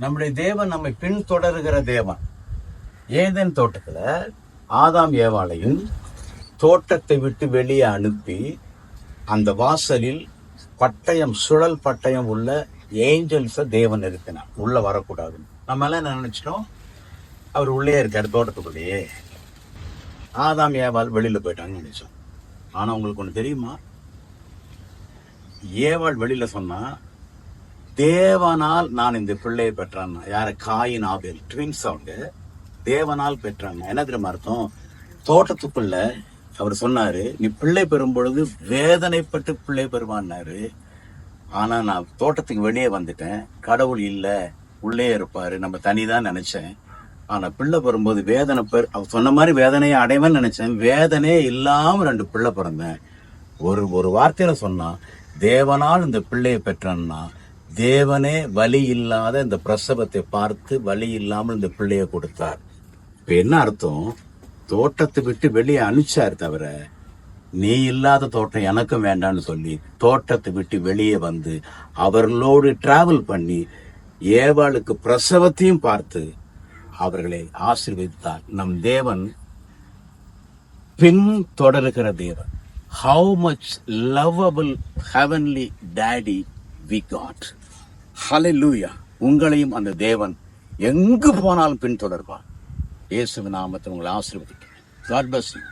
நம்முடைய தேவன் நம்மை பின்தொடர்கிற தேவன். ஏதேன் தோட்டத்துல ஆதாம் ஏவாளையும் தோட்டத்தை விட்டு வெளியே அனுப்பி அந்த வாசலில் பட்டயம், சுழல் பட்டயம் உள்ள ஏஞ்சல்ஸ தேவன் நிறுத்தினார். உள்ள வரக்கூடாது. நம்ம எல்லாம் என்ன நினைச்சிட்டோம்? அவர் உள்ளே இருக்காரு தோட்டத்துக்குள்ளேயே. ஆதாம் ஏவாள் வெளியில போயிட்டாங்கன்னு நினைச்சோம். ஆனா உங்களுக்கு ஒண்ணு தெரியுமா? ஏவாள் வெளியில சொன்னா, தேவனால் நான் இந்த பிள்ளையை பெற்றான். யார? காயின் ஆபேல் ட்வின்ஸ். அவங்க தேவனால் பெற்றாங்க. என்ன தெரியுமா அர்த்தம்? தோட்டத்துக்குள்ள அவர் சொன்னாரு, நீ பிள்ளை பெறும் பொழுது வேதனைப்பட்டு பிள்ளை பெறுவான்னாரு. ஆனா நான் தோட்டத்துக்கு வெளியே வந்துட்டேன். கடவுள் இல்ல, உள்ளே இருப்பாரு, நம்ம தனிதான் நினைச்சேன். ஆனா பிள்ளை பெறும்போது வேதனை அவர் சொன்ன மாதிரி வேதனையை அடைவேன்னு நினைச்சேன். வேதனையே இல்லாம 2 பிள்ளை பிறந்தேன். ஒரு வார்த்தையில சொன்னா, தேவனால் இந்த பிள்ளையை பெற்றன்னா, தேவனே வலி இல்லாத இந்த பிரசவத்தை பார்த்து வலி இல்லாமல் இந்த பிள்ளைய கொடுத்தார். இப்ப என்ன அர்த்தம்? தோட்டத்தை விட்டு வெளியே அனுப்பிச்சாரு தவிர, நீ இல்லாத தோட்டம் எனக்கும் வேண்டான்னு சொல்லி தோட்டத்தை விட்டு வெளியே வந்து அவர்களோடு டிராவல் பண்ணி ஏவாளுக்கு பிரசவத்தையும் பார்த்து அவர்களை ஆசீர்வதித்தார். நம் தேவன் பின் தொடருகிற தேவன். How much lovable heavenly daddy we got. Hallelujah. உங்களையும் அந்த தேவன் எங்கு போனாலும் பின்தொடர்வார். இயேசுவின் நாமத்தில் உங்களை ஆசீர்வதிக்கிறேன். God bless you.